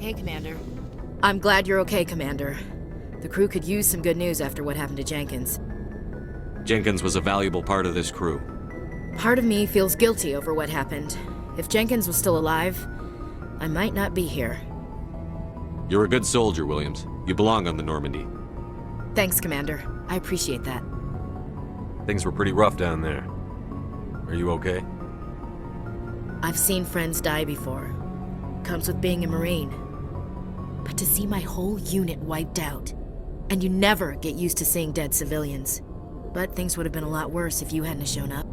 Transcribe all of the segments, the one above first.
okay, Commander. I'm glad you're okay, Commander. The crew could use some good news after what happened to Jenkins. Jenkins was a valuable part of this crew. Part of me feels guilty over what happened. If Jenkins was still alive, I might not be here. You're a good soldier, Williams. You belong on the Normandy. Thanks, Commander. I appreciate that. Things were pretty rough down there. Are you okay? I've seen friends die before. Comes with being a Marine. But to see my whole unit wiped out, and you never get used to seeing dead civilians. But things would have been a lot worse if you hadn't shown up.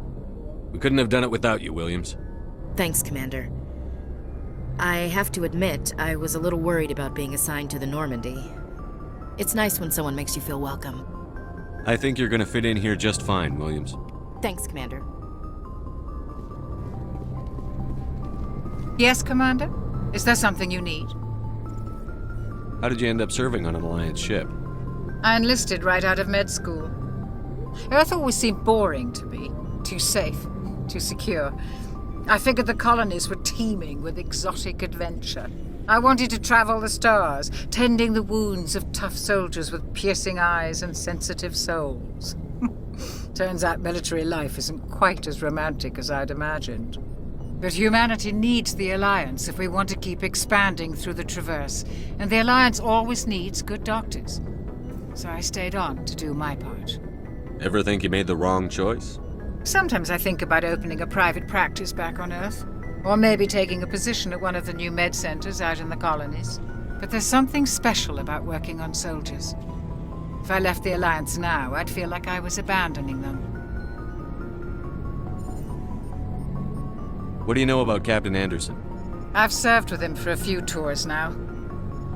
We couldn't have done it without you, Williams. Thanks, Commander. I have to admit, I was a little worried about being assigned to the Normandy. It's nice when someone makes you feel welcome. I think you're gonna fit in here just fine, Williams. Thanks, Commander. Yes, Commander? Is there something you need? How did you end up serving on an Alliance ship? I enlisted right out of med school. Earth always seemed boring to me. Too safe, too secure. I figured the colonies were teeming with exotic adventure. I wanted to travel the stars, tending the wounds of tough soldiers with piercing eyes and sensitive souls. Turns out military life isn't quite as romantic as I'd imagined. But humanity needs the Alliance if we want to keep expanding through the Traverse, and the Alliance always needs good doctors. So I stayed on to do my part. Ever think you made the wrong choice? Sometimes I think about opening a private practice back on Earth, or maybe taking a position at one of the new med centers out in the colonies. But there's something special about working on soldiers. If I left the Alliance now, I'd feel like I was abandoning them. What do you know about Captain Anderson? I've served with him for a few tours now.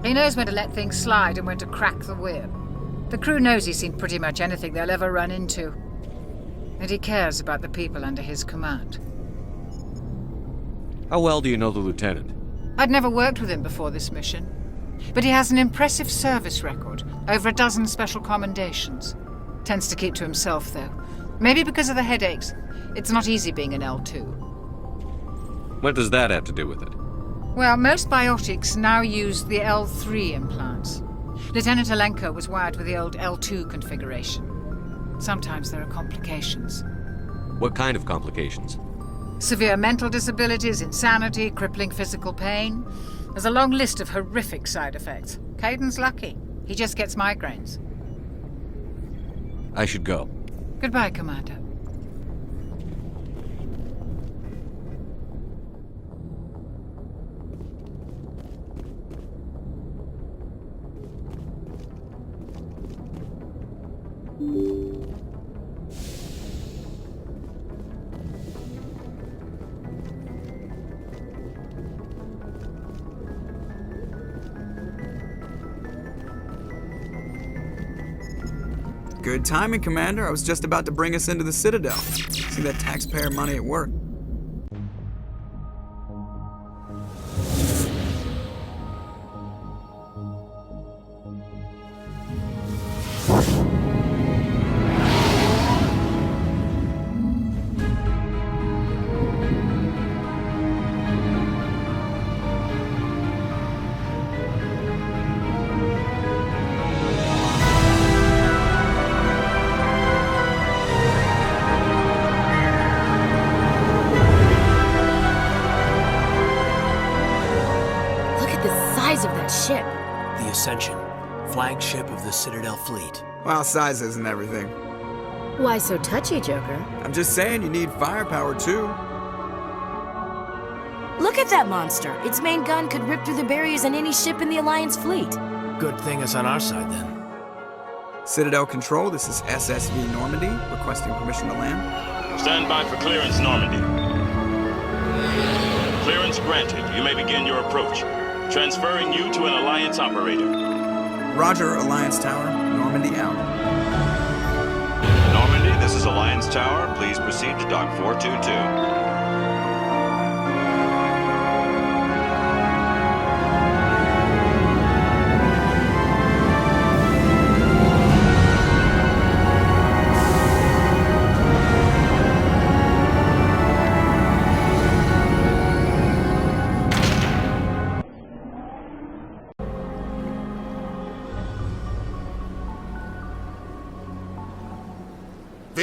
He knows when to let things slide and when to crack the whip. The crew knows he's seen pretty much anything they'll ever run into. And he cares about the people under his command. How well do you know the lieutenant? I'd never worked with him before this mission. But he has an impressive service record, over a dozen special commendations. Tends to keep to himself, though. Maybe because of the headaches. It's not easy being an L2. What does that have to do with it? Well, most biotics now use the L3 implants. Lieutenant Alenko was wired with the old L2 configuration. Sometimes there are complications. What kind of complications? Severe mental disabilities, insanity, crippling physical pain. There's a long list of horrific side effects. Caden's lucky. He just gets migraines. I should go. Goodbye, Commander. Good timing, Commander. I was just about to bring us into the Citadel. See that taxpayer money at work. Of that ship. The Ascension, flagship of the Citadel fleet. Well, size isn't everything. Why so touchy, Joker? I'm just saying you need firepower, too. Look at that monster. Its main gun could rip through the barriers in any ship in the Alliance fleet. Good thing it's on our side, then. Citadel Control, this is SSV Normandy, requesting permission to land. Stand by for clearance, Normandy. Clearance granted. You may begin your approach. Transferring you to an Alliance operator. Roger, Alliance Tower. Normandy out. Normandy, this is Alliance Tower. Please proceed to Dock 422.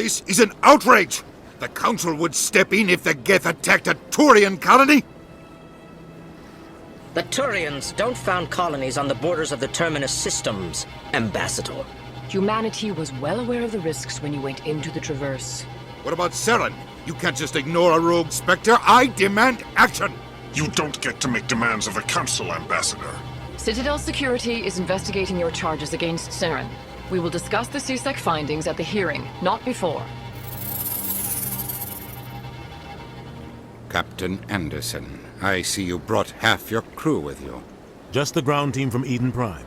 This is an outrage! The Council would step in if the Geth attacked a Turian colony? The Turians don't found colonies on the borders of the Terminus systems, Ambassador. Humanity was well aware of the risks when you went into the Traverse. What about Saren? You can't just ignore a rogue Spectre. I demand action! You don't get to make demands of the Council, Ambassador. Citadel Security is investigating your charges against Saren. We will discuss the CSEC findings at the hearing, not before. Captain Anderson, I see you brought half your crew with you. Just the ground team from Eden Prime,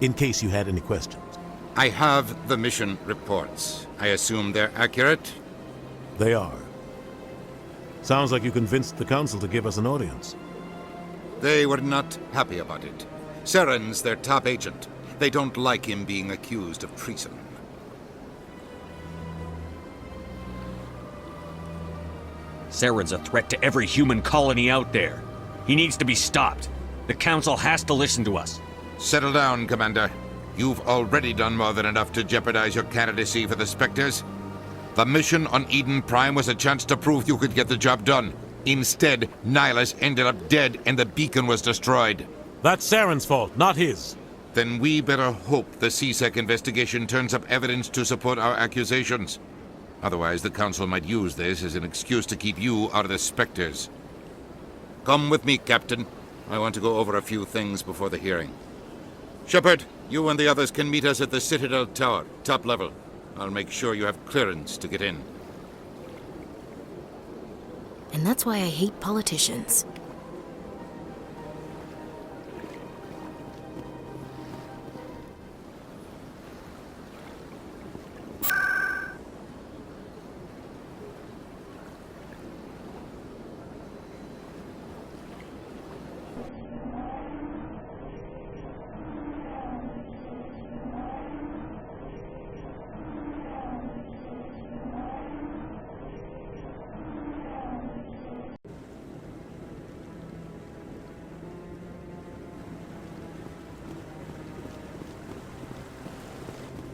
in case you had any questions. I have the mission reports. I assume they're accurate? They are. Sounds like you convinced the Council to give us an audience. They were not happy about it. Saren's their top agent. They don't like him being accused of treason. Saren's a threat to every human colony out there. He needs to be stopped. The Council has to listen to us. Settle down, Commander. You've already done more than enough to jeopardize your candidacy for the Spectres. The mission on Eden Prime was a chance to prove you could get the job done. Instead, Nihilus ended up dead and the beacon was destroyed. That's Saren's fault, not his. Then we better hope the CSEC investigation turns up evidence to support our accusations. Otherwise, the Council might use this as an excuse to keep you out of the Spectres. Come with me, Captain. I want to go over a few things before the hearing. Shepard, you and the others can meet us at the Citadel Tower, top level. I'll make sure you have clearance to get in. And that's why I hate politicians.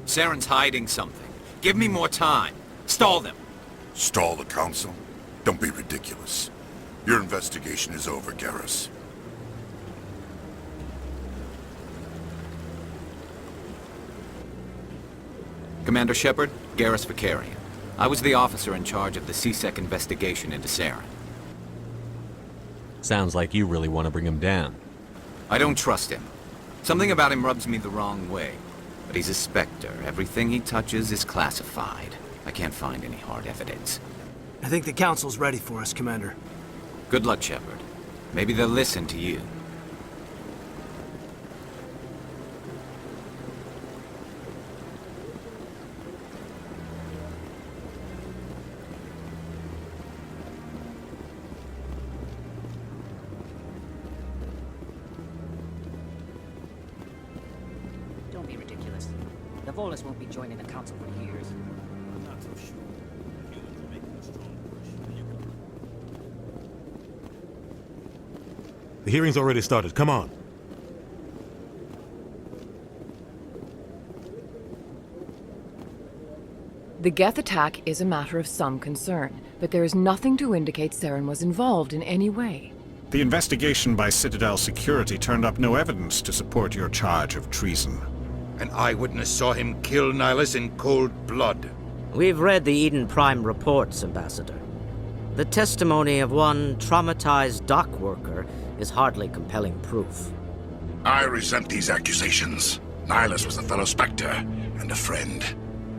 Saren's hiding something. Give me more time. Stall them. Stall the Council? Don't be ridiculous. Your investigation is over, Garrus. Commander Shepard, Garrus Vicarian. I was the officer in charge of the CSEC investigation into Saren. Sounds like you really want to bring him down. I don't trust him. Something about him rubs me the wrong way. But he's a Spectre. Everything he touches is classified. I can't find any hard evidence. I think the Council's ready for us, Commander. Good luck, Shepard. Maybe they'll listen to you. Don't be ridiculous. The Volus won't be joining the Council for years. I'm not so sure. Humans are making a strong push. The hearing's already started. Come on. The Geth attack is a matter of some concern, but there is nothing to indicate Saren was involved in any way. The investigation by Citadel Security turned up no evidence to support your charge of treason. An eyewitness saw him kill Nihilus in cold blood. We've read the Eden Prime reports, Ambassador. The testimony of one traumatized dock worker is hardly compelling proof. I resent these accusations. Nihilus was a fellow Spectre and a friend.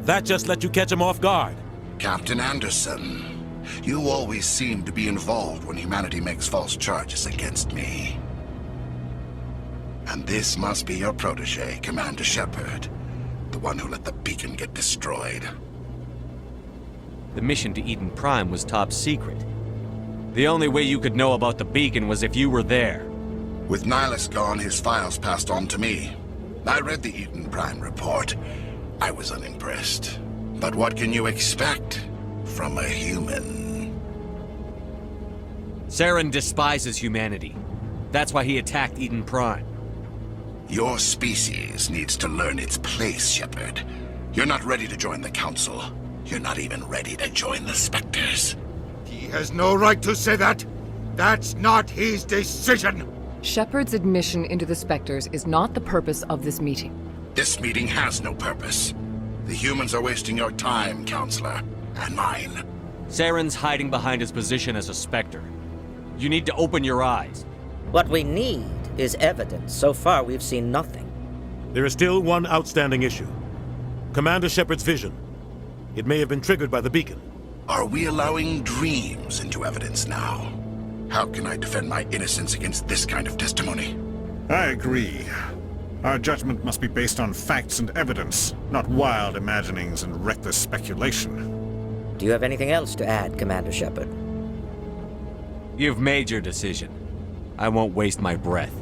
That just let you catch him off guard. Captain Anderson, you always seem to be involved when humanity makes false charges against me. And this must be your protege, Commander Shepard, the one who let the beacon get destroyed. The mission to Eden Prime was top secret. The only way you could know about the beacon was if you were there. With Nihilus gone, his files passed on to me. I read the Eden Prime report. I was unimpressed. But what can you expect from a human? Saren despises humanity. That's why he attacked Eden Prime. Your species needs to learn its place, Shepard. You're not ready to join the Council. You're not even ready to join the Spectres. He has no right to say that. That's not his decision. Shepard's admission into the Spectres is not the purpose of this meeting. This meeting has no purpose. The humans are wasting your time, Counselor, and mine. Saren's hiding behind his position as a Spectre. You need to open your eyes. What we need is evidence. So far, we've seen nothing. There is still one outstanding issue. Commander Shepard's vision. It may have been triggered by the beacon. Are we allowing dreams into evidence now? How can I defend my innocence against this kind of testimony? I agree. Our judgment must be based on facts and evidence, not wild imaginings and reckless speculation. Do you have anything else to add, Commander Shepard? You've made your decision. I won't waste my breath.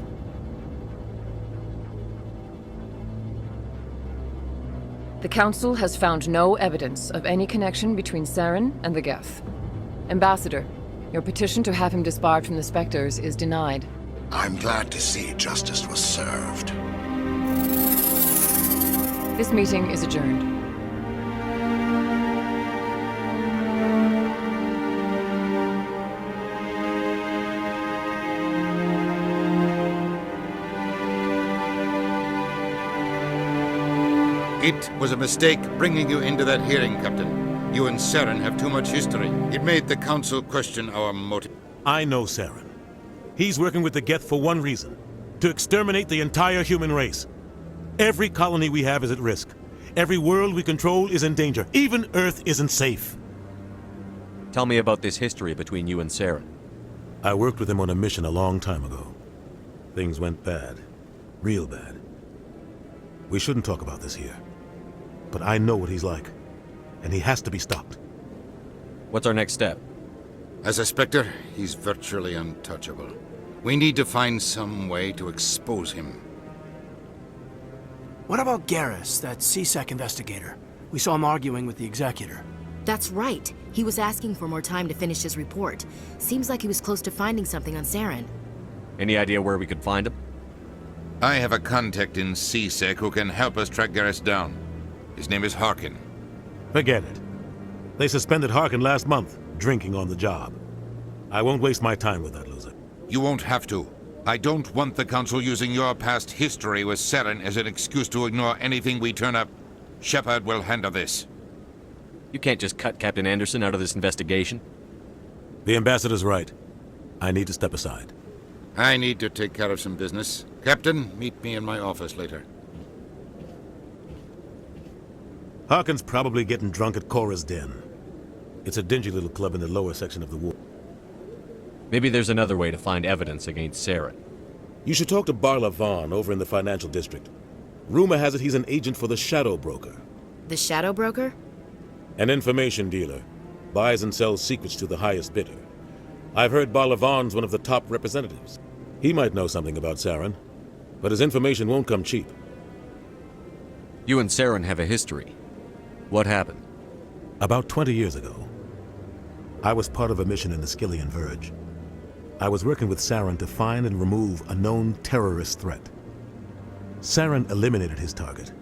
The Council has found no evidence of any connection between Saren and the Geth. Ambassador, your petition to have him disbarred from the Spectres is denied. I'm glad to see justice was served. This meeting is adjourned. It was a mistake bringing you into that hearing, Captain. You and Saren have too much history. It made the Council question our motive. I know Saren. He's working with the Geth for one reason. To exterminate the entire human race. Every colony we have is at risk. Every world we control is in danger. Even Earth isn't safe. Tell me about this history between you and Saren. I worked with him on a mission a long time ago. Things went bad. Real bad. We shouldn't talk about this here. But I know what he's like. And he has to be stopped. What's our next step? As a Spectre, he's virtually untouchable. We need to find some way to expose him. What about Garrus, that CSEC investigator? We saw him arguing with the Executor. That's right. He was asking for more time to finish his report. Seems like he was close to finding something on Saren. Any idea where we could find him? I have a contact in CSEC who can help us track Garrus down. His name is Harkin. Forget it. They suspended Harkin last month, drinking on the job. I won't waste my time with that loser. You won't have to. I don't want the Council using your past history with Saren as an excuse to ignore anything we turn up. Shepard will handle this. You can't just cut Captain Anderson out of this investigation. The Ambassador's right. I need to step aside. I need to take care of some business. Captain, meet me in my office later. Harkin's probably getting drunk at Cora's Den. It's a dingy little club in the lower section of the ward. Maybe there's another way to find evidence against Saren. You should talk to Barla Vaughn over in the financial district. Rumor has it he's an agent for the Shadow Broker. The Shadow Broker? An information dealer. Buys and sells secrets to the highest bidder. I've heard Barla Vaughn's one of the top representatives. He might know something about Saren, but his information won't come cheap. You and Saren have a history. What happened? About 20 years ago, I was part of a mission in the Skillian Verge. I was working with Saren to find and remove a known terrorist threat. Saren eliminated his target,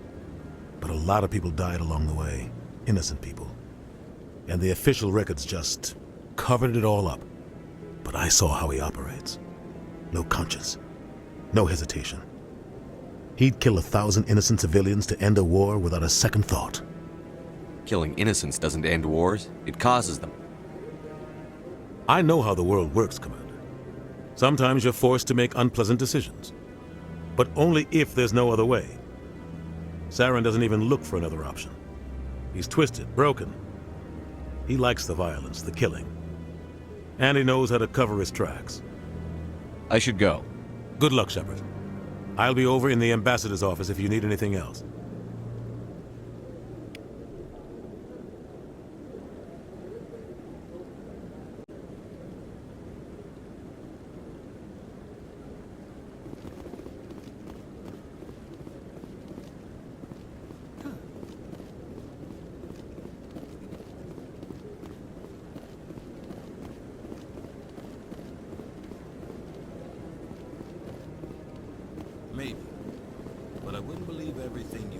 but a lot of people died along the way, innocent people. And the official records just covered it all up. But I saw how he operates. No conscience, no hesitation. He'd kill 1,000 innocent civilians to end a war without a second thought. Killing innocents doesn't end wars, it causes them. I know how the world works, Commander. Sometimes you're forced to make unpleasant decisions. But only if there's no other way. Saren doesn't even look for another option. He's twisted, broken. He likes the violence, the killing. And he knows how to cover his tracks. I should go. Good luck, Shepard. I'll be over in the Ambassador's office if you need anything else. Maybe. But I wouldn't believe everything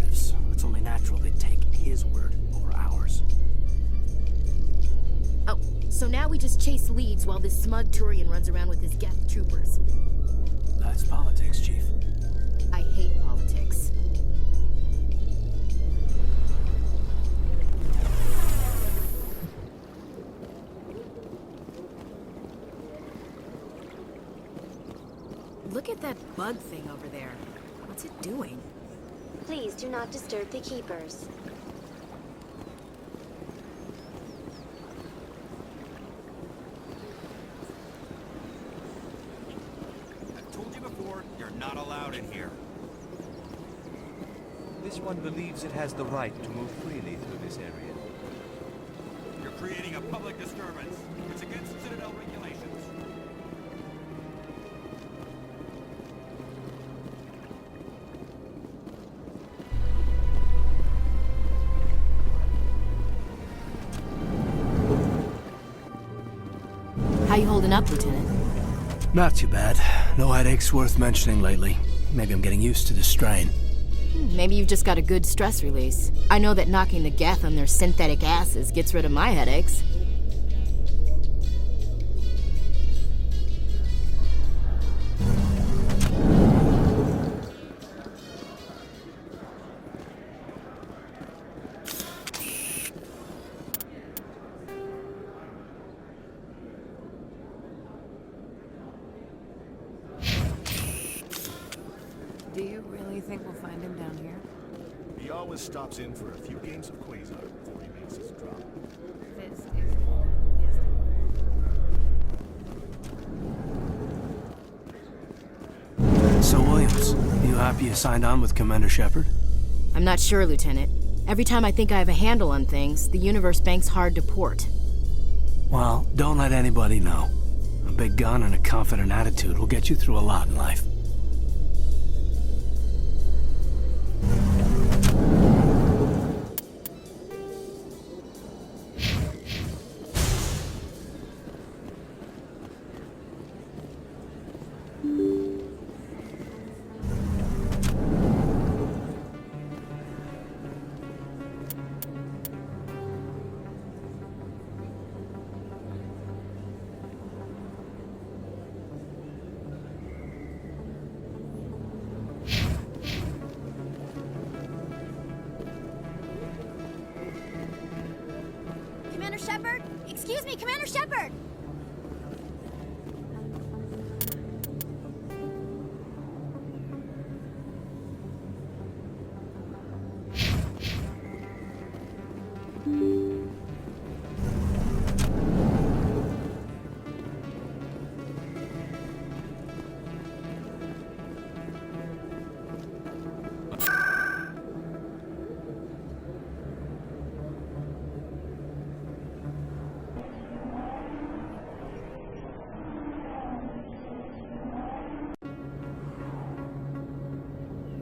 operatives. It's only natural they'd take his word over ours. Oh, so now we just chase leads while this smug Turian runs around with his Geth troopers. That's politics, Chief. I hate politics. Look at that bug thing over there. What's it doing? Please do not disturb the keepers. I've told you before, you're not allowed in here. This one believes it has the right to move freely through this area. You're creating a public disturbance. It's against Citadel regulations. How you holding up, Lieutenant? Not too bad. No headaches worth mentioning lately. Maybe I'm getting used to the strain. Maybe you've just got a good stress release. I know that knocking the Geth on their synthetic asses gets rid of my headaches. Do you really think we'll find him down here? He always stops in for a few games of Quasar before he makes his drop. This is... So, Williams, you happy you signed on with Commander Shepard? I'm not sure, Lieutenant. Every time I think I have a handle on things, the universe bank's hard to port. Well, don't let anybody know. A big gun and a confident attitude will get you through a lot in life. Commander Shepard? Excuse me, Commander Shepard!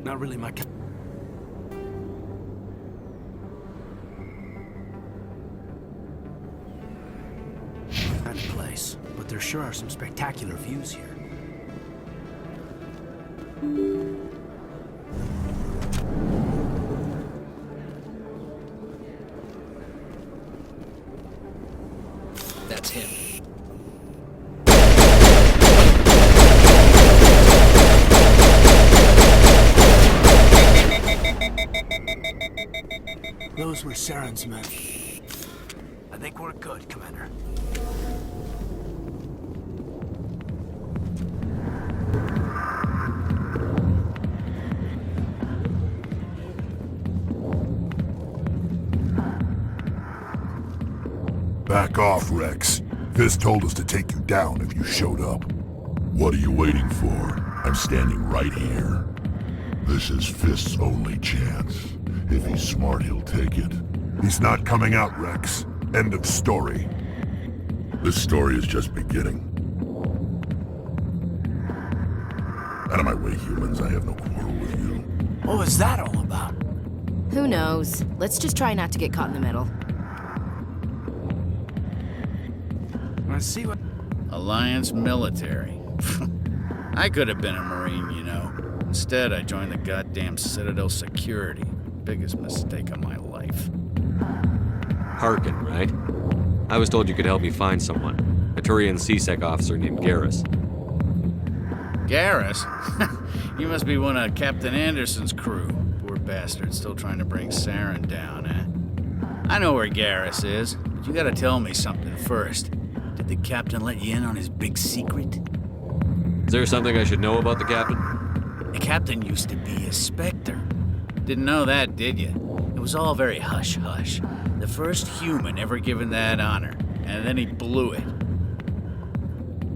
Not really my kind of place, but there sure are some spectacular views here. That's him. Those were Saren's men. I think we're good, Commander. Back off, Rex. Fist told us to take you down if you showed up. What are you waiting for? I'm standing right here. This is Fist's only chance. If he's smart, he'll take it. He's not coming out, Rex. End of story. This story is just beginning. Out of my way, humans. I have no quarrel with you. What was that all about? Who knows? Let's just try not to get caught in the middle. Let's see what... Alliance military. I could have been a Marine, you know. Instead, I joined the goddamn Citadel security. biggest mistake of my life. Harkin, right? I was told you could help me find someone. A Turian CSEC officer named Garrus. Garrus? You must be one of Captain Anderson's crew. Poor bastard, still trying to bring Saren down, eh? I know where Garrus is, but you gotta tell me something first. Did the captain let you in on his big secret? Is there something I should know about the captain? The captain used to be a Spectre. Didn't know that, did you? It was all very hush-hush. The first human ever given that honor, and then he blew it.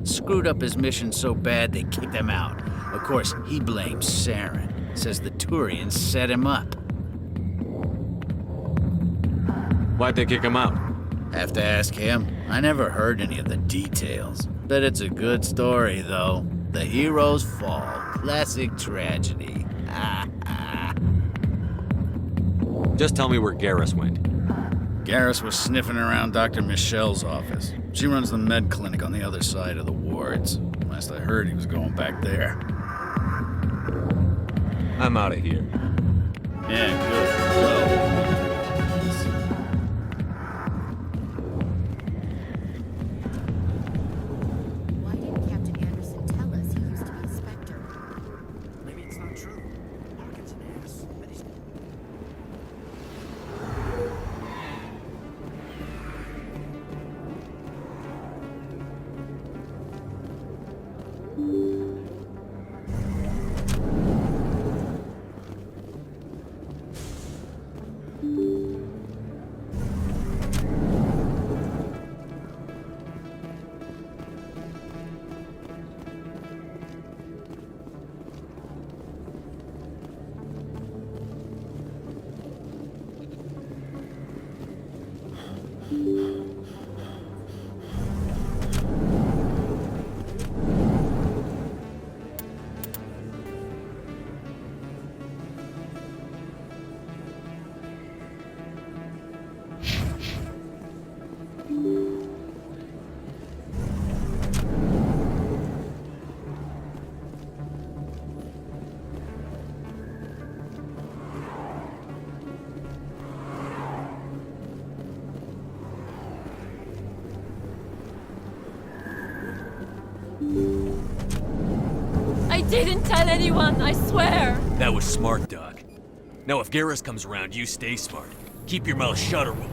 Screwed up his mission so bad they kicked him out. Of course, he blames Saren. Says the Turians set him up. Why'd they kick him out? Have to ask him. I never heard any of the details. Bet it's a good story, though. The heroes fall. Classic tragedy. Just tell me where Garrus went. Garrus was sniffing around Dr. Michelle's office. She runs the med clinic on the other side of the wards. Last I heard, he was going back there. I'm out of here. Yeah, good. Go. Why didn't Captain Anderson tell us he used to be a Spectre? Maybe it's not true. Harkin's an ass, but he's... I didn't tell anyone, I swear! That was smart, Doc. Now if Garrus comes around, you stay smart. Keep your mouth shut or we'll...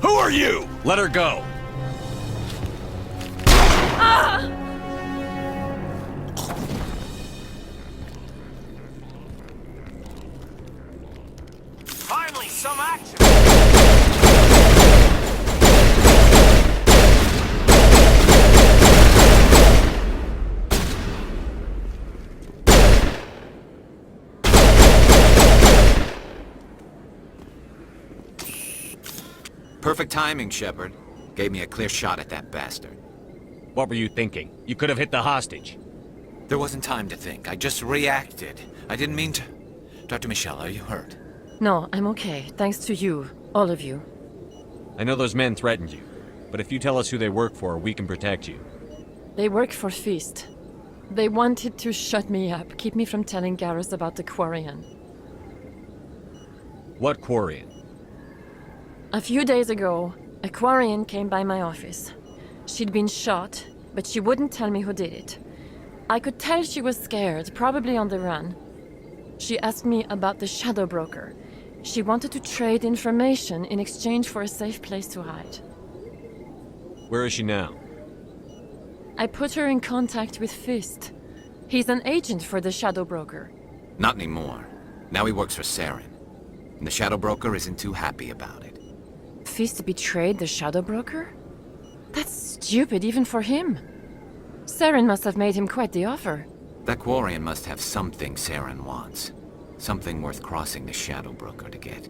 Who are you? Let her go! Ah! Finally, some action! Perfect timing, Shepard. Gave me a clear shot at that bastard. What were you thinking? You could have hit the hostage. There wasn't time to think. I just reacted. I didn't mean to... Dr. Michelle, are you hurt? No, I'm okay, thanks to you, all of you. I know those men threatened you, but if you tell us who they work for, we can protect you. They work for Feast. They wanted to shut me up, keep me from telling Garrus about the Quarian. What Quarian? A few days ago, a Quarian came by my office. She'd been shot, but she wouldn't tell me who did it. I could tell she was scared, probably on the run. She asked me about the Shadow Broker. She wanted to trade information in exchange for a safe place to hide. Where is she now? I put her in contact with Fist. He's an agent for the Shadow Broker. Not anymore. Now he works for Saren. And the Shadow Broker isn't too happy about it. Fist betrayed the Shadow Broker? That's stupid even for him. Saren must have made him quite the offer. That Quarian must have something Saren wants. Something worth crossing the Shadow Broker to get.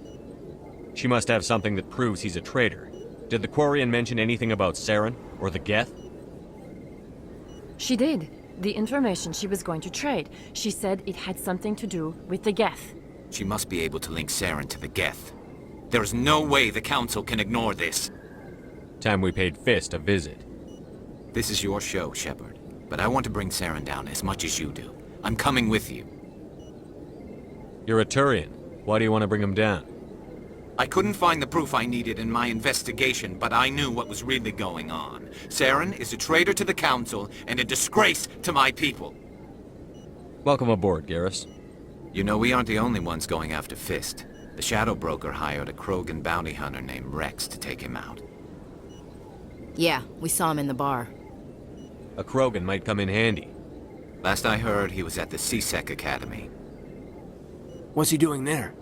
She must have something that proves he's a traitor. Did the Quarian mention anything about Saren or the Geth? She did. The information she was going to trade. She said it had something to do with the Geth. She must be able to link Saren to the Geth. There is no way the Council can ignore this. Time we paid Fist a visit. This is your show, Shepard. But I want to bring Saren down as much as you do. I'm coming with you. You're a Turian. Why do you want to bring him down? I couldn't find the proof I needed in my investigation, but I knew what was really going on. Saren is a traitor to the Council and a disgrace to my people. Welcome aboard, Garrus. You know, we aren't the only ones going after Fist. The Shadow Broker hired a Krogan bounty hunter named Rex to take him out. Yeah, we saw him in the bar. A Krogan might come in handy. Last I heard, he was at the C-Sec Academy. What's he doing there?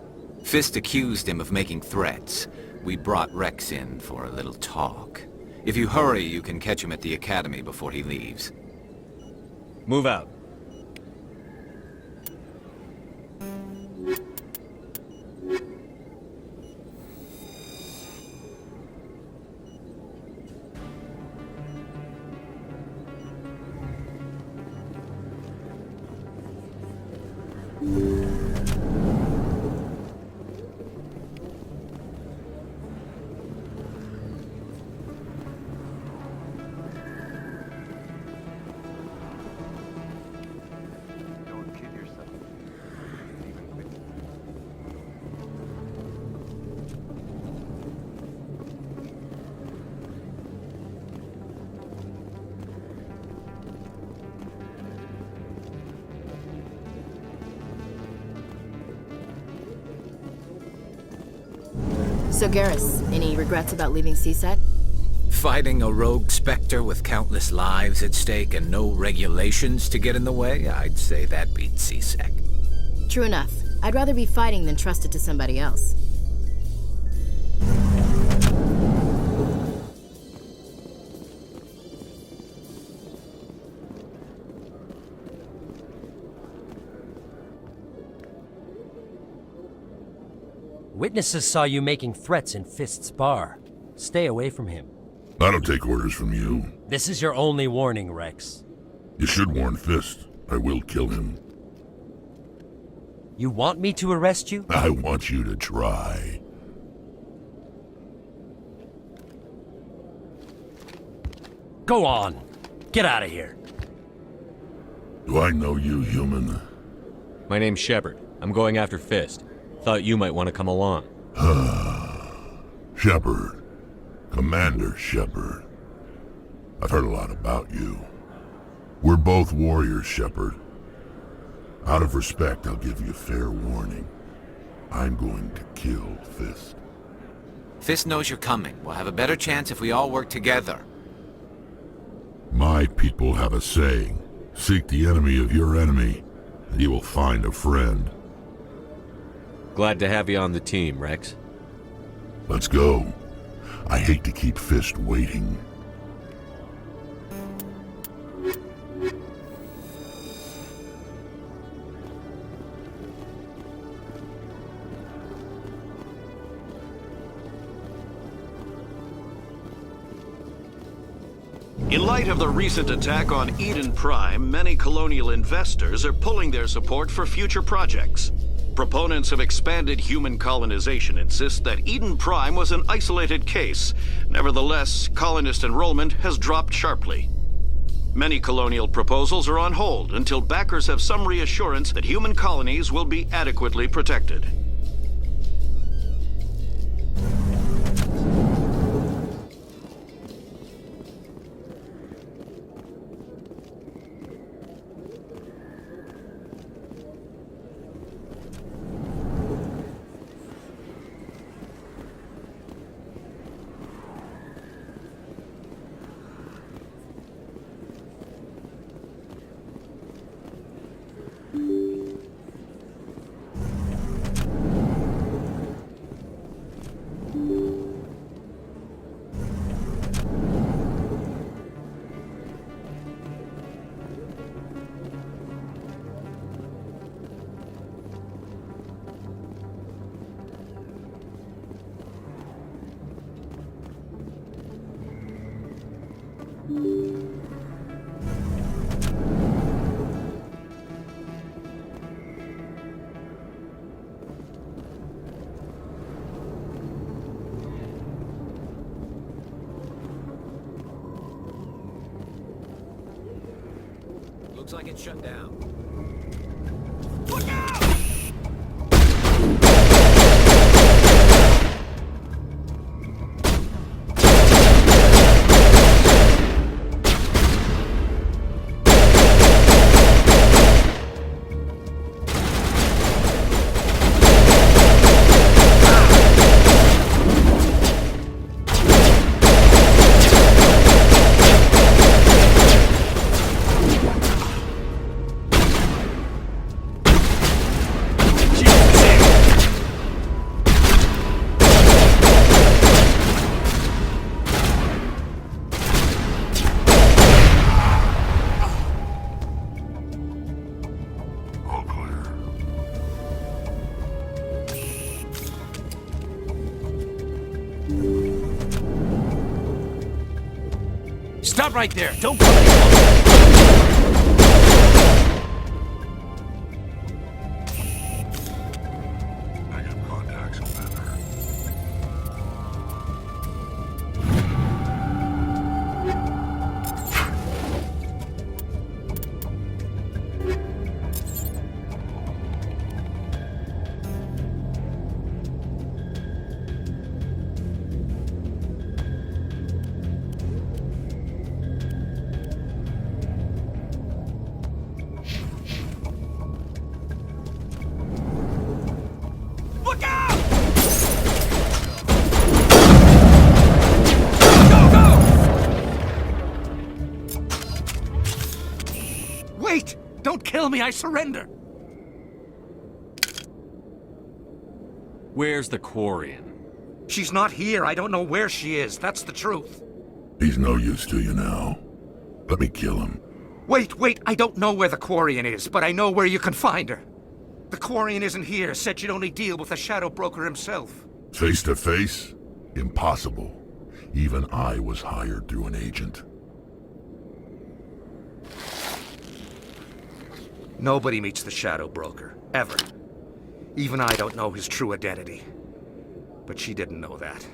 Fist accused him of making threats. We brought Rex in for a little talk. If you hurry, you can catch him at the Academy before he leaves. Move out. So Garrus, any regrets about leaving C-Sec? Fighting a rogue Spectre with countless lives at stake and no regulations to get in the way? I'd say that beats C-Sec. True enough. I'd rather be fighting than trust it to somebody else. Witnesses saw you making threats in Fist's bar. Stay away from him. I don't take orders from you. This is your only warning, Rex. You should warn Fist. I will kill him. You want me to arrest you? I want you to try. Go on. Get out of here. Do I know you, human? My name's Shepard. I'm going after Fist. Thought you might want to come along. Shepard. Commander Shepard. I've heard a lot about you. We're both warriors, Shepard. Out of respect, I'll give you fair warning. I'm going to kill Fist. Fist knows you're coming. We'll have a better chance if we all work together. My people have a saying. Seek the enemy of your enemy, and you will find a friend. Glad to have you on the team, Rex. Let's go. I hate to keep Fist waiting. In light of the recent attack on Eden Prime, many colonial investors are pulling their support for future projects. Proponents of expanded human colonization insist that Eden Prime was an isolated case. Nevertheless, colonist enrollment has dropped sharply. Many colonial proposals are on hold until backers have some reassurance that human colonies will be adequately protected. Looks like it's shut down. Look out! Stop right there! Don't come any closer! Negative contacts, Commander. Look out! Wait! Don't kill me, I surrender! Where's the Quarian? She's not here. I don't know where she is. That's the truth. He's no use to you now. Let me kill him. Wait, I don't know where the Quarian is, but I know where you can find her. The Quarian isn't here. Said she'd only deal with the Shadow Broker himself. Face to face? Impossible. Even I was hired through an agent. Nobody meets the Shadow Broker. Ever. Even I don't know his true identity. But she didn't know that.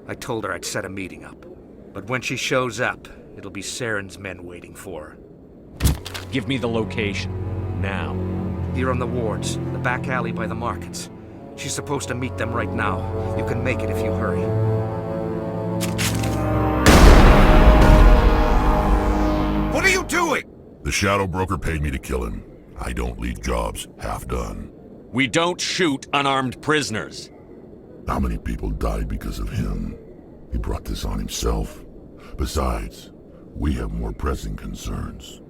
I told her I'd set a meeting up. But when she shows up, it'll be Saren's men waiting for her. Give me the location. Now. Here on the wards, the back alley by the markets. She's supposed to meet them right now. You can make it if you hurry. What are you doing? The Shadow Broker paid me to kill him. I don't leave jobs half done. We don't shoot unarmed prisoners. How many people died because of him? He brought this on himself. Besides, we have more pressing concerns.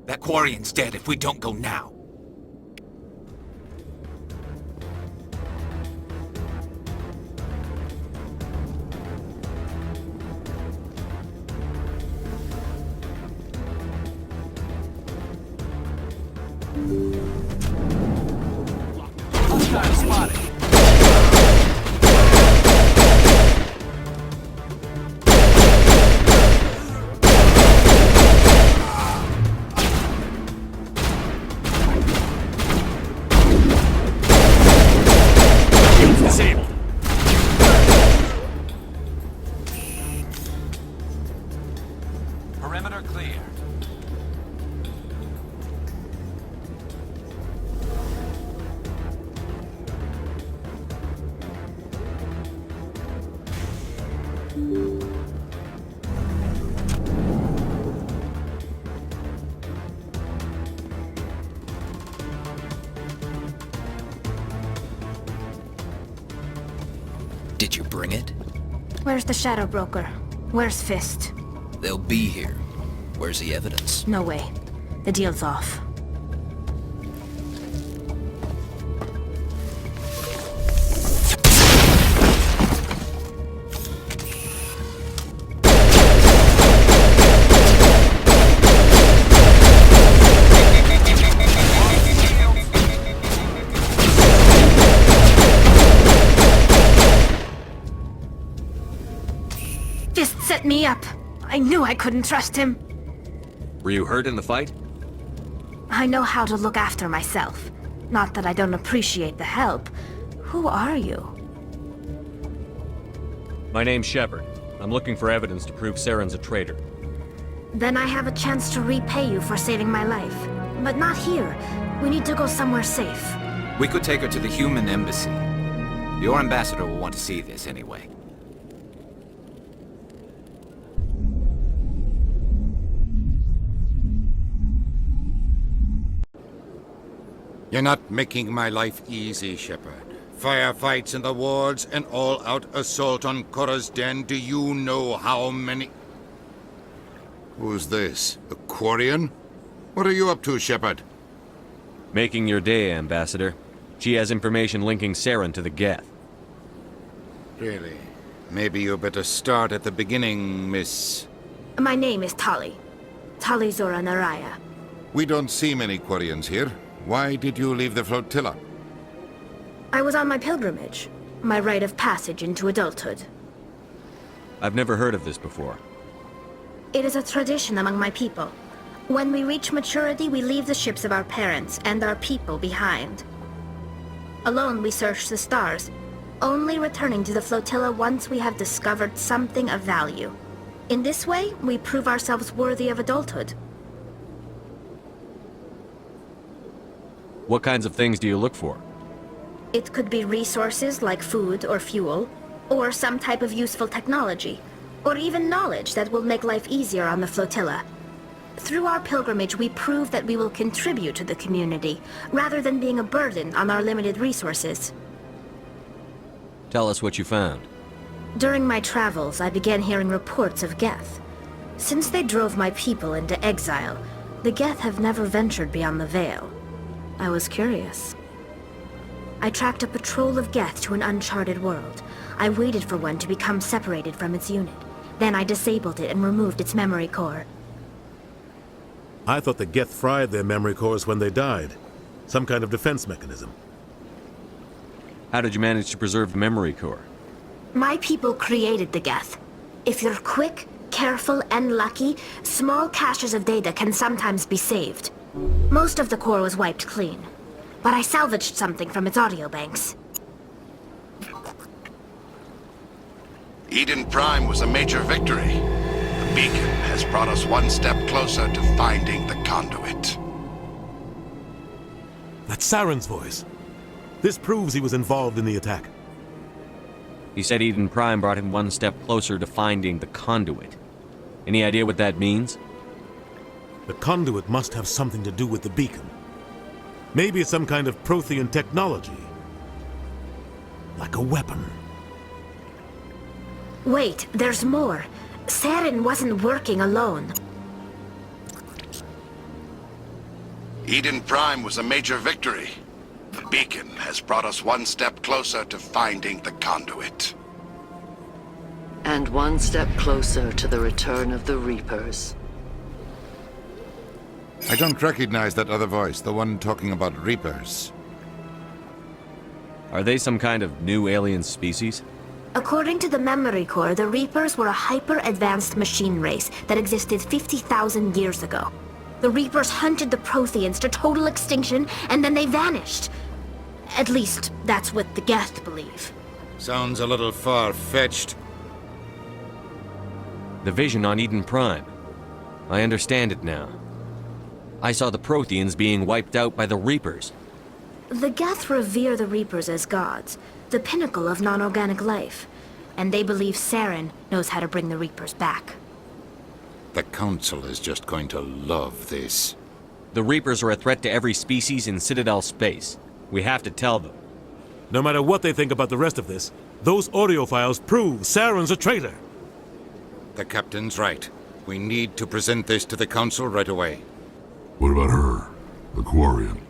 That Quarian's dead if we don't go now. Hostile spotted. Disabled. Perimeter clear. Did you bring it? Where's the Shadow Broker? Where's Fist? They'll be here. Where's the evidence? No way. The deal's off. Fist set me up. I knew I couldn't trust him. Were you hurt in the fight? I know how to look after myself. Not that I don't appreciate the help. Who are you? My name's Shepard. I'm looking for evidence to prove Saren's a traitor. Then I have a chance to repay you for saving my life. But not here. We need to go somewhere safe. We could take her to the human embassy. Your ambassador will want to see this anyway. You're not making my life easy, Shepard. Firefights in the wards, an all-out assault on Korra's den. Do you know how many... Who's this? A Quarian? What are you up to, Shepard? Making your day, Ambassador. She has information linking Saren to the Geth. Really? Maybe you better start at the beginning, Miss... My name is Tali. Tali Zora Naraya. We don't see many Quarians here. Why did you leave the flotilla? I was on my pilgrimage. My rite of passage into adulthood. I've never heard of this before. It is a tradition among my people. When we reach maturity, we leave the ships of our parents and our people behind. Alone, we search the stars, only returning to the flotilla once we have discovered something of value. In this way, we prove ourselves worthy of adulthood. What kinds of things do you look for? It could be resources like food or fuel, or some type of useful technology, or even knowledge that will make life easier on the flotilla. Through our pilgrimage, we prove that we will contribute to the community, rather than being a burden on our limited resources. Tell us what you found. During my travels, I began hearing reports of Geth. Since they drove my people into exile, the Geth have never ventured beyond the Veil. I was curious. I tracked a patrol of Geth to an uncharted world. I waited for one to become separated from its unit. Then I disabled it and removed its memory core. I thought the Geth fried their memory cores when they died. Some kind of defense mechanism. How did you manage to preserve the memory core? My people created the Geth. If you're quick, careful, and lucky, small caches of data can sometimes be saved. Most of the core was wiped clean, but I salvaged something from its audio banks. Eden Prime was a major victory. The beacon has brought us one step closer to finding the conduit. That's Saren's voice. This proves he was involved in the attack. He said Eden Prime brought him one step closer to finding the conduit. Any idea what that means? The conduit must have something to do with the beacon. Maybe it's some kind of Prothean technology. Like a weapon. Wait, there's more. Saren wasn't working alone. Eden Prime was a major victory. The beacon has brought us one step closer to finding the conduit. And one step closer to the return of the Reapers. I don't recognize that other voice, the one talking about Reapers. Are they some kind of new alien species? According to the memory core, the Reapers were a hyper-advanced machine race that existed 50,000 years ago. The Reapers hunted the Protheans to total extinction, and then they vanished. At least, that's what the Geth believe. Sounds a little far-fetched. The vision on Eden Prime. I understand it now. I saw the Protheans being wiped out by the Reapers. The Geth revere the Reapers as gods, the pinnacle of non-organic life, and they believe Saren knows how to bring the Reapers back. The Council is just going to love this. The Reapers are a threat to every species in Citadel space. We have to tell them. No matter what they think about the rest of this, those audio files prove Saren's a traitor. The Captain's right. We need to present this to the Council right away. What about her? The Quarian?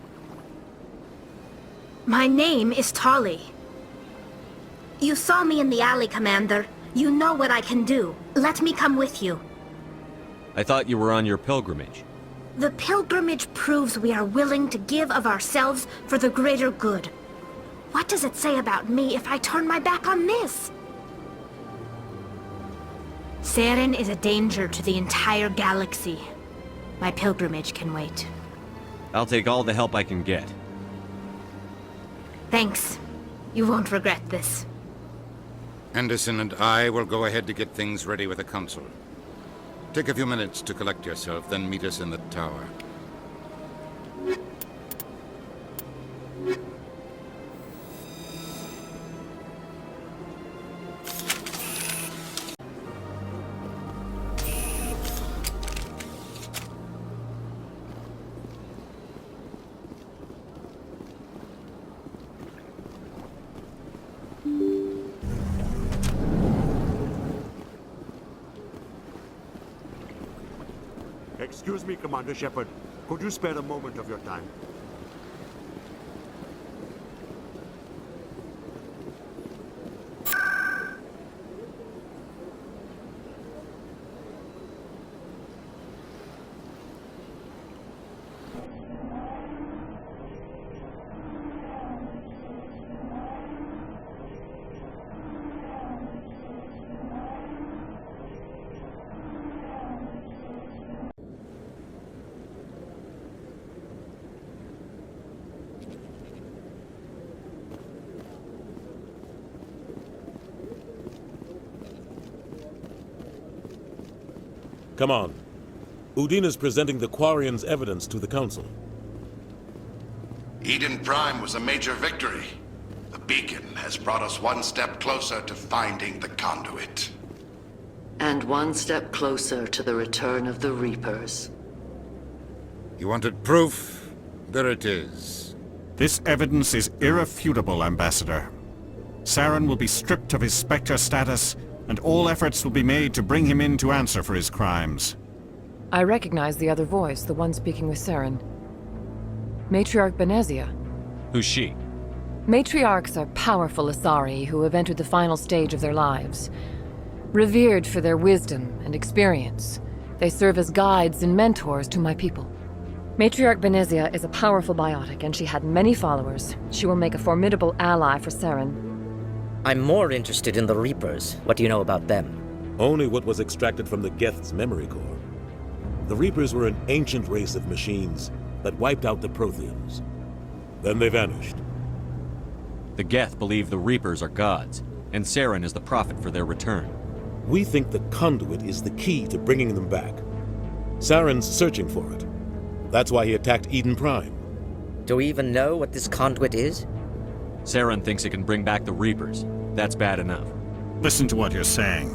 My name is Tali. You saw me in the alley, Commander. You know what I can do. Let me come with you. I thought you were on your pilgrimage. The pilgrimage proves we are willing to give of ourselves for the greater good. What does it say about me if I turn my back on this? Saren is a danger to the entire galaxy. My pilgrimage can wait. I'll take all the help I can get. Thanks. You won't regret this. Anderson and I will go ahead to get things ready with the Council. Take a few minutes to collect yourself, then meet us in the tower. Excuse me, Commander Shepard. Could you spare a moment of your time? Come on. Udina's presenting the Quarian's evidence to the Council. Eden Prime was a major victory. The beacon has brought us one step closer to finding the conduit. And one step closer to the return of the Reapers. You wanted proof? There it is. This evidence is irrefutable, Ambassador. Saren will be stripped of his Spectre status, and all efforts will be made to bring him in to answer for his crimes. I recognize the other voice, the one speaking with Saren. Matriarch Benezia. Who's she? Matriarchs are powerful Asari who have entered the final stage of their lives. Revered for their wisdom and experience, they serve as guides and mentors to my people. Matriarch Benezia is a powerful biotic, and she had many followers. She will make a formidable ally for Saren. I'm more interested in the Reapers. What do you know about them? Only what was extracted from the Geth's memory core. The Reapers were an ancient race of machines that wiped out the Protheans. Then they vanished. The Geth believe the Reapers are gods, and Saren is the prophet for their return. We think the conduit is the key to bringing them back. Saren's searching for it. That's why he attacked Eden Prime. Do we even know what this conduit is? Saren thinks it can bring back the Reapers. That's bad enough. Listen to what you're saying.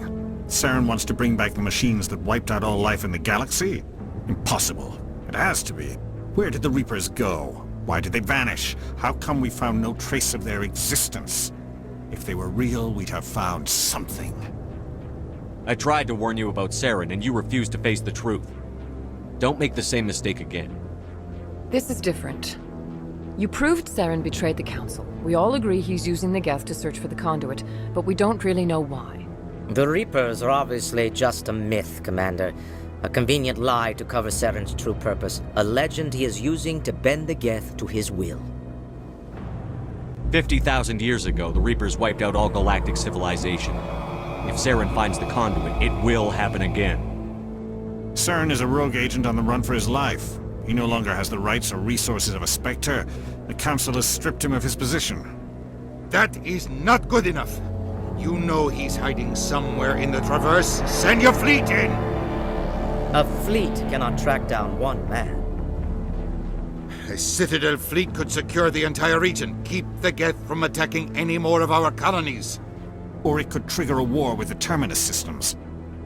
Saren wants to bring back the machines that wiped out all life in the galaxy? Impossible. It has to be. Where did the Reapers go? Why did they vanish? How come we found no trace of their existence? If they were real, we'd have found something. I tried to warn you about Saren, and you refused to face the truth. Don't make the same mistake again. This is different. You proved Saren betrayed the Council. We all agree he's using the Geth to search for the conduit, but we don't really know why. The Reapers are obviously just a myth, Commander. A convenient lie to cover Saren's true purpose. A legend he is using to bend the Geth to his will. 50,000 years ago, the Reapers wiped out all galactic civilization. If Saren finds the conduit, it will happen again. Saren is a rogue agent on the run for his life. He no longer has the rights or resources of a Spectre. The Council has stripped him of his position. That is not good enough. You know he's hiding somewhere in the Traverse. Send your fleet in! A fleet cannot track down one man. A Citadel fleet could secure the entire region, keep the Geth from attacking any more of our colonies. Or it could trigger a war with the Terminus systems.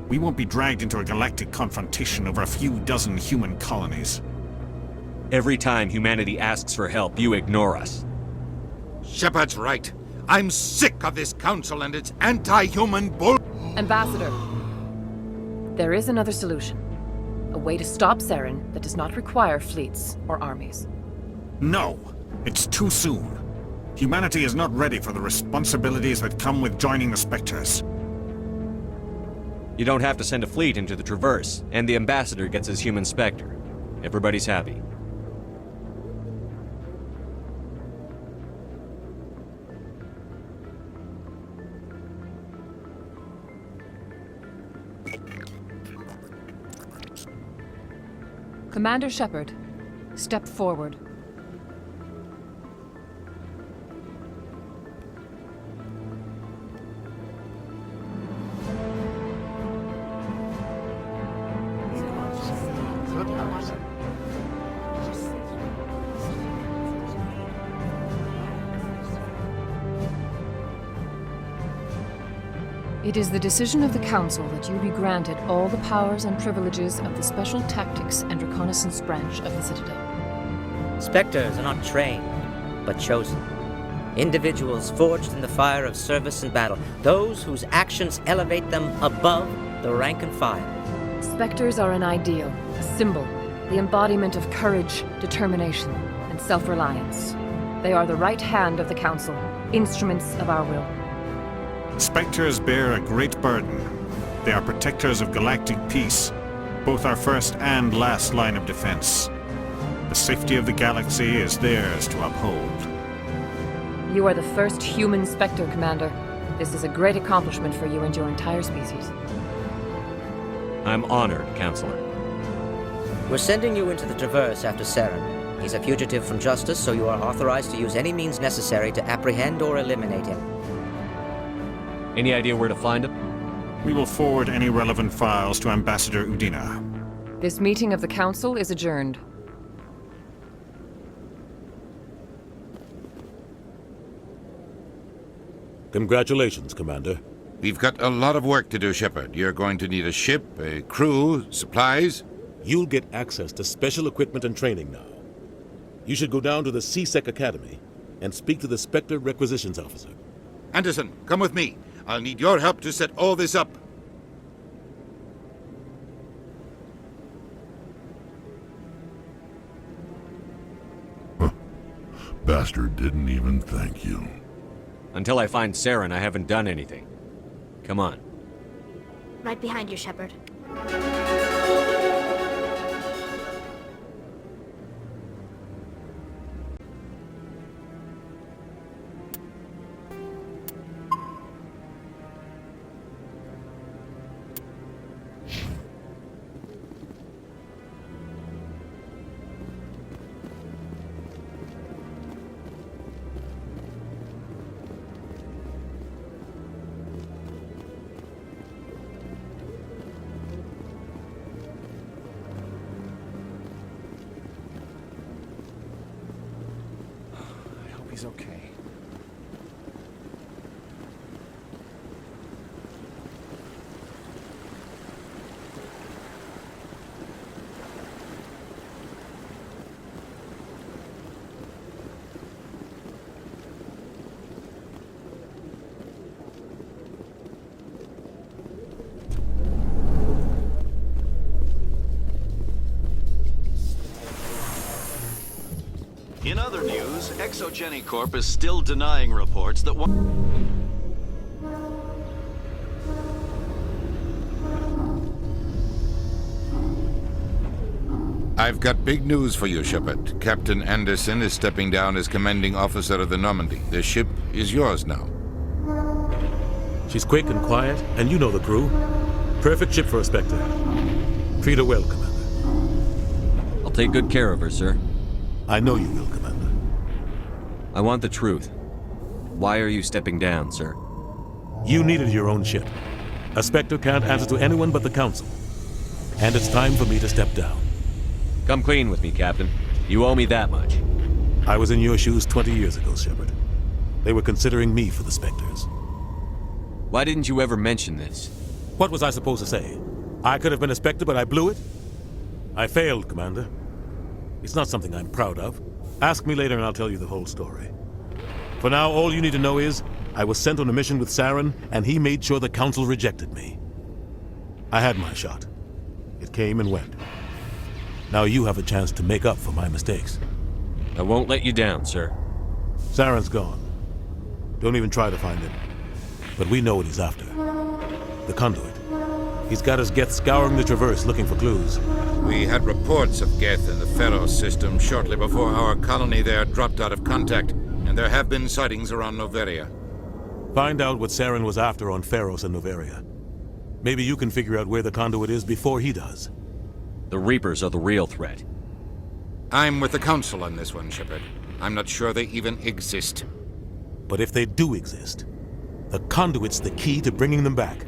We won't be dragged into a galactic confrontation over a few dozen human colonies. Every time humanity asks for help, you ignore us. Shepard's right. I'm sick of this council and its anti-human bull... Ambassador, there is another solution. A way to stop Saren that does not require fleets or armies. No, it's too soon. Humanity is not ready for the responsibilities that come with joining the Spectres. You don't have to send a fleet into the Traverse, and the Ambassador gets his human Spectre. Everybody's happy. Commander Shepard, step forward. It is the decision of the Council that you be granted all the powers and privileges of the Special Tactics and Reconnaissance branch of the Citadel. Spectres are not trained, but chosen. Individuals forged in the fire of service and battle. Those whose actions elevate them above the rank and file. Spectres are an ideal, a symbol, the embodiment of courage, determination, and self-reliance. They are the right hand of the Council, instruments of our will. Spectres bear a great burden. They are protectors of galactic peace, both our first and last line of defense. The safety of the galaxy is theirs to uphold. You are the first human Spectre, Commander. This is a great accomplishment for you and your entire species. I'm honored, Counselor. We're sending you into the Traverse after Saren. He's a fugitive from justice, so you are authorized to use any means necessary to apprehend or eliminate him. Any idea where to find him? We will forward any relevant files to Ambassador Udina. This meeting of the Council is adjourned. Congratulations, Commander. We've got a lot of work to do, Shepard. You're going to need a ship, a crew, supplies. You'll get access to special equipment and training now. You should go down to the C-Sec Academy and speak to the Spectre Requisitions Officer. Anderson, come with me. I'll need your help to set all this up. Bastard didn't even thank you. Until I find Saren, I haven't done anything. Come on. Right behind you, Shepard. He's okay. In other news, Exogeny Corp is still denying reports that I've got big news for you, Shepard. Captain Anderson is stepping down as commanding officer of the Normandy. The ship is yours now. She's quick and quiet, and you know the crew. Perfect ship for a Spectre. Treat her well, Commander. I'll take good care of her, sir. I know you will, Commander. I want the truth. Why are you stepping down, sir? You needed your own ship. A Spectre can't answer to anyone but the Council. And it's time for me to step down. Come clean with me, Captain. You owe me that much. I was in your shoes 20 years ago, Shepard. They were considering me for the Spectres. Why didn't you ever mention this? What was I supposed to say? I could have been a Spectre, but I blew it? I failed, Commander. It's not something I'm proud of. Ask me later and I'll tell you the whole story. For now, all you need to know is, I was sent on a mission with Saren, and he made sure the Council rejected me. I had my shot. It came and went. Now you have a chance to make up for my mistakes. I won't let you down, sir. Saren's gone. Don't even try to find him. But we know what he's after. The conduit. He's got his Geth scouring the Traverse looking for clues. We had reports of Geth in the Pharos system shortly before our colony there dropped out of contact, and there have been sightings around Noveria. Find out what Saren was after on Pharos and Noveria. Maybe you can figure out where the conduit is before he does. The Reapers are the real threat. I'm with the Council on this one, Shepard. I'm not sure they even exist. But if they do exist, the conduit's the key to bringing them back.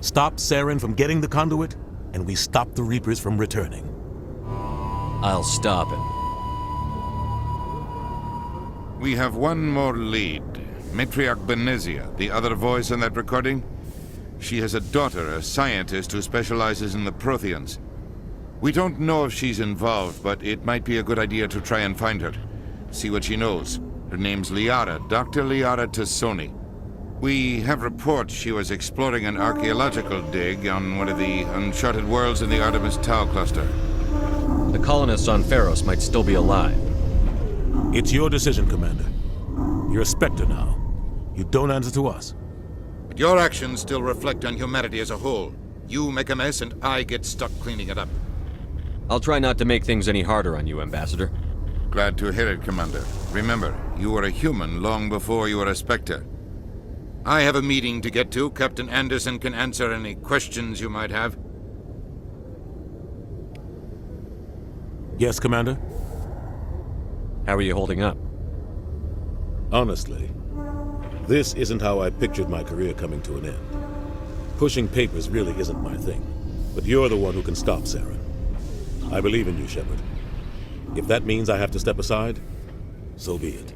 Stop Saren from getting the conduit, and we stop the Reapers from returning. I'll stop him. We have one more lead. Matriarch Benezia, the other voice in that recording. She has a daughter, a scientist who specializes in the Protheans. We don't know if she's involved, but it might be a good idea to try and find her. See what she knows. Her name's Liara, Dr. Liara Tassoni. We have reports she was exploring an archaeological dig on one of the uncharted worlds in the Artemis Tau cluster. The colonists on Pharos might still be alive. It's your decision, Commander. You're a Spectre now. You don't answer to us. But your actions still reflect on humanity as a whole. You make a mess and I get stuck cleaning it up. I'll try not to make things any harder on you, Ambassador. Glad to hear it, Commander. Remember, you were a human long before you were a Spectre. I have a meeting to get to. Captain Anderson can answer any questions you might have. Yes, Commander? How are you holding up? Honestly, this isn't how I pictured my career coming to an end. Pushing papers really isn't my thing, but you're the one who can stop Saren. I believe in you, Shepard. If that means I have to step aside, so be it.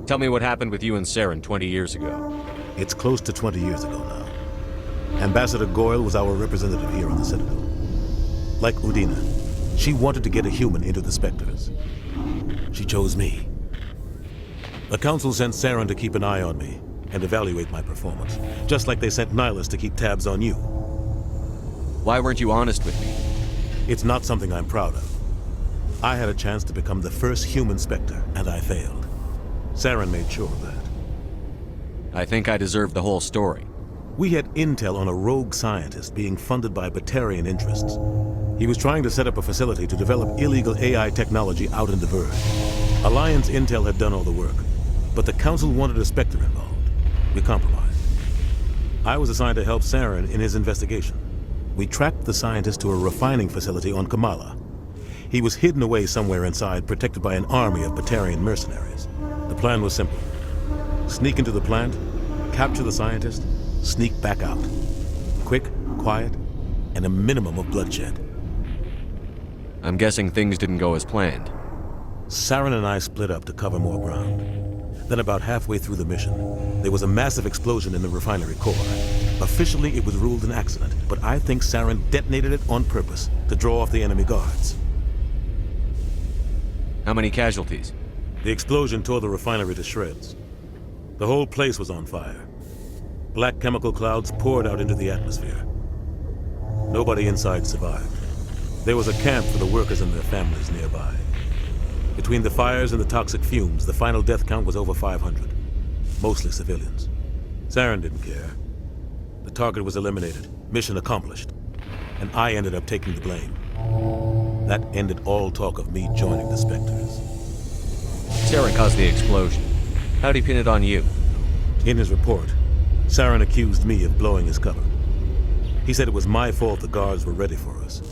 Tell me what happened with you and Saren 20 years ago. It's close to 20 years ago now. Ambassador Goyle was our representative here on the Citadel. Like Udina, she wanted to get a human into the Spectres. She chose me. The Council sent Saren to keep an eye on me and evaluate my performance, just like they sent Nihilus to keep tabs on you. Why weren't you honest with me? It's not something I'm proud of. I had a chance to become the first human Spectre, and I failed. Saren made sure of that. I think I deserve the whole story. We had intel on a rogue scientist being funded by Batarian interests. He was trying to set up a facility to develop illegal AI technology out in the Verge. Alliance intel had done all the work, but the Council wanted a Spectre involved. We compromised. I was assigned to help Saren in his investigation. We tracked the scientist to a refining facility on Kamala. He was hidden away somewhere inside, protected by an army of Batarian mercenaries. The plan was simple. Sneak into the plant, capture the scientist, sneak back out. Quick, quiet, and a minimum of bloodshed. I'm guessing things didn't go as planned. Saren and I split up to cover more ground. Then about halfway through the mission, there was a massive explosion in the refinery core. Officially, it was ruled an accident, but I think Saren detonated it on purpose to draw off the enemy guards. How many casualties? The explosion tore the refinery to shreds. The whole place was on fire. Black chemical clouds poured out into the atmosphere. Nobody inside survived. There was a camp for the workers and their families nearby. Between the fires and the toxic fumes, the final death count was over 500. Mostly civilians. Saren didn't care. The target was eliminated, mission accomplished. And I ended up taking the blame. That ended all talk of me joining the Spectres. Saren caused the explosion. How'd he pin it on you? In his report, Saren accused me of blowing his cover. He said it was my fault the guards were ready for us.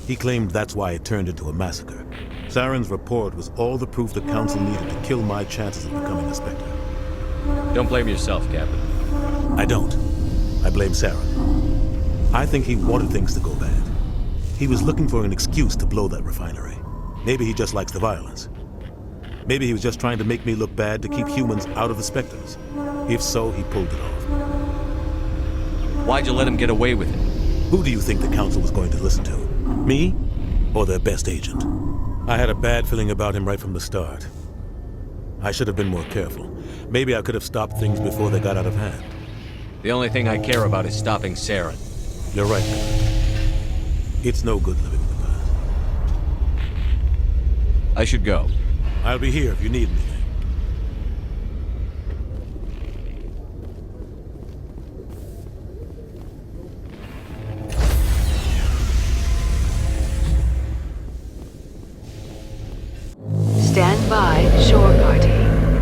He claimed that's why it turned into a massacre. Saren's report was all the proof the Council needed to kill my chances of becoming a Spectre. Don't blame yourself, Captain. I don't. I blame Saren. I think he wanted things to go bad. He was looking for an excuse to blow that refinery. Maybe he just likes the violence. Maybe he was just trying to make me look bad to keep humans out of the Spectres. If so, he pulled it off. Why'd you let him get away with it? Who do you think the Council was going to listen to? Me? Or their best agent? I had a bad feeling about him right from the start. I should have been more careful. Maybe I could have stopped things before they got out of hand. The only thing I care about is stopping Saren. You're right, Commander. It's no good living in the past. I should go. I'll be here if you need anything. Stand by, shore party.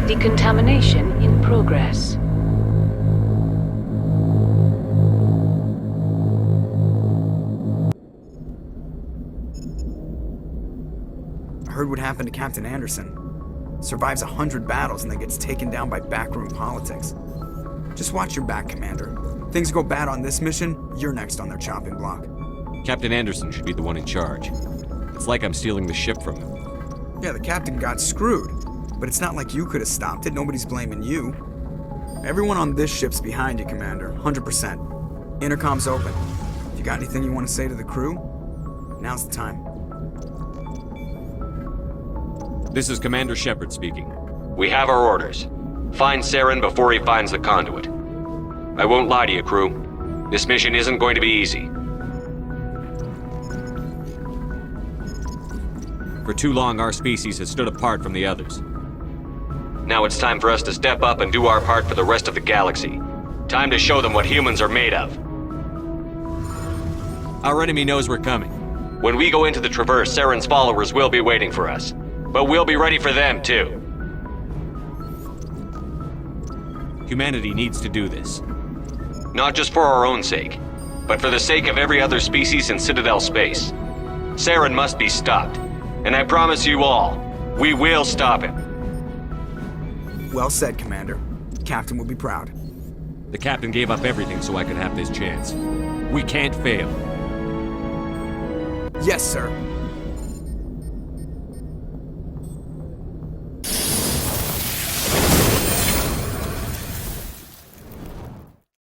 Decontamination in progress. Heard what happened to Captain Anderson. Survives 100 battles and then gets taken down by backroom politics. Just watch your back, Commander. Things go bad on this mission, you're next on their chopping block. Captain Anderson should be the one in charge. It's like I'm stealing the ship from him. Yeah, the captain got screwed, but it's not like you could have stopped it. Nobody's blaming you. Everyone on this ship's behind you, Commander. 100%. Intercom's open. If you got anything you want to say to the crew, now's the time. This is Commander Shepard speaking. We have our orders. Find Saren before he finds the conduit. I won't lie to you, crew. This mission isn't going to be easy. For too long, our species has stood apart from the others. Now it's time for us to step up and do our part for the rest of the galaxy. Time to show them what humans are made of. Our enemy knows we're coming. When we go into the Traverse, Saren's followers will be waiting for us. But we'll be ready for them, too. Humanity needs to do this. Not just for our own sake, but for the sake of every other species in Citadel space. Saren must be stopped. And I promise you all, we will stop him. Well said, Commander. Captain will be proud. The captain gave up everything so I could have this chance. We can't fail. Yes, sir.